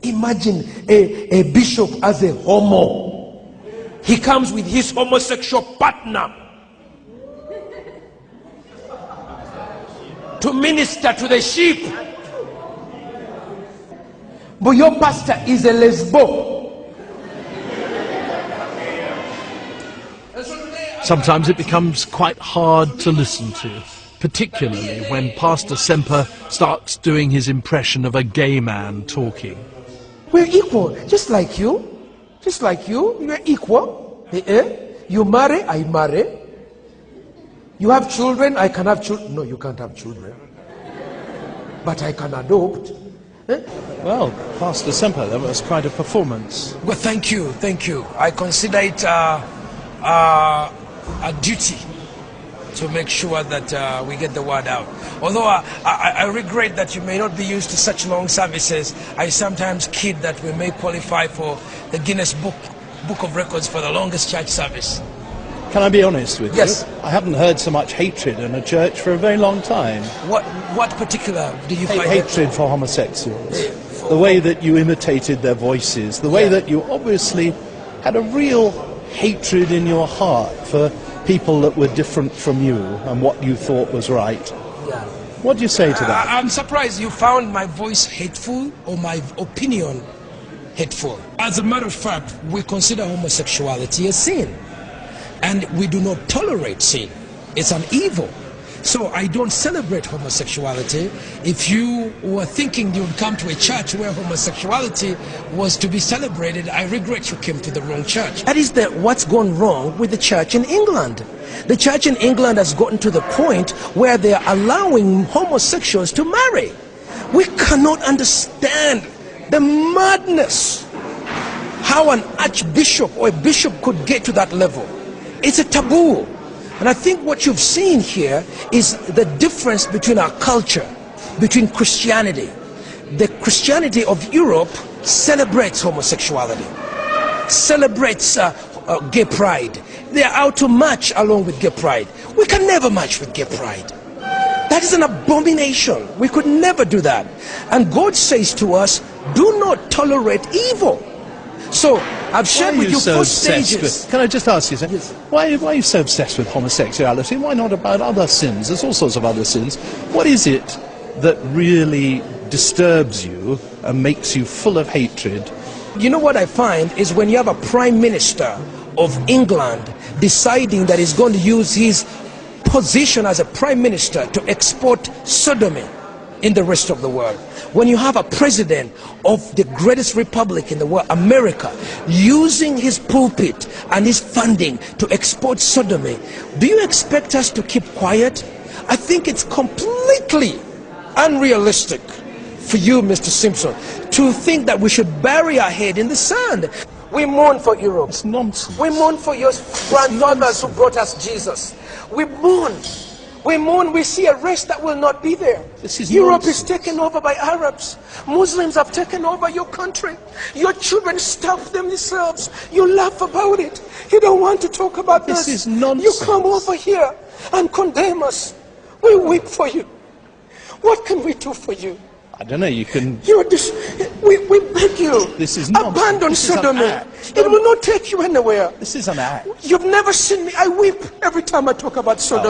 Imagine a bishop as a homo. He comes with his homosexual partner to minister to the sheep. But your pastor is a lesbo. Sometimes it becomes quite hard to listen to, particularly when Pastor Ssempa starts doing his impression of a gay man talking. We're equal, just like you. Just like you, we're equal. You marry, I marry. You have children, I can have children. No, you can't have children. But I can adopt. Well, Pastor Ssempa, that was quite a performance. Well, thank you, thank you. I consider it a duty to make sure that we get the word out. Although I regret that you may not be used to such long services, I sometimes kid that we may qualify for the Guinness Book of Records for the longest church service. Can I be honest with you? Yes. I haven't heard so much hatred in a church for a very long time. What particular do you find? Hatred for homosexuals. The way that you imitated their voices, the way that you obviously had a real hatred in your heart for people that were different from you and what you thought was right. Yeah. What do you say to that? I'm surprised you found my voice hateful or my opinion hateful. As a matter of fact, we consider homosexuality a sin. And we do not tolerate sin. It's an evil. So I don't celebrate homosexuality. If you were thinking you would come to a church where homosexuality was to be celebrated, I regret you came to the wrong church. That is what's gone wrong with the church in England. The church in England has gotten to the point where they are allowing homosexuals to marry. We cannot understand the madness. How an archbishop or a bishop could get to that level. It's a taboo. And I think what you've seen here is the difference between our culture, between Christianity. The Christianity of Europe celebrates homosexuality, celebrates gay pride. They are out to march along with gay pride. We can never march with gay pride. That is an abomination. We could never do that. And God says to us, do not tolerate evil. So I've shared with you 4 stages. Can I just ask you, sir? Yes. Why are you so obsessed with homosexuality? Why not about other sins? There's all sorts of other sins. What is it that really disturbs you and makes you full of hatred? You know what I find is when you have a prime minister of England deciding that he's going to use his position as a prime minister to export sodomy in the rest of the world. When you have a president of the greatest republic in the world, America, using his pulpit and his funding to export sodomy, do you expect us to keep quiet? I think it's completely unrealistic for you, Mr. Simpson, to think that we should bury our head in the sand. We mourn for Europe. It's nonsense. We mourn for your grandfathers who brought us Jesus. We mourn. We mourn, we see a race that will not be there. Europe is taken over by Arabs. Muslims have taken over your country. Your children starve themselves. You laugh about it. You don't want to talk about this. This is nonsense. You come over here and condemn us. We weep for you. What can we do for you? I don't know, you can... We beg you. This is nonsense. Abandon sodomy. It will not take you anywhere. This is an act. You've never seen me. I weep every time I talk about sodomy.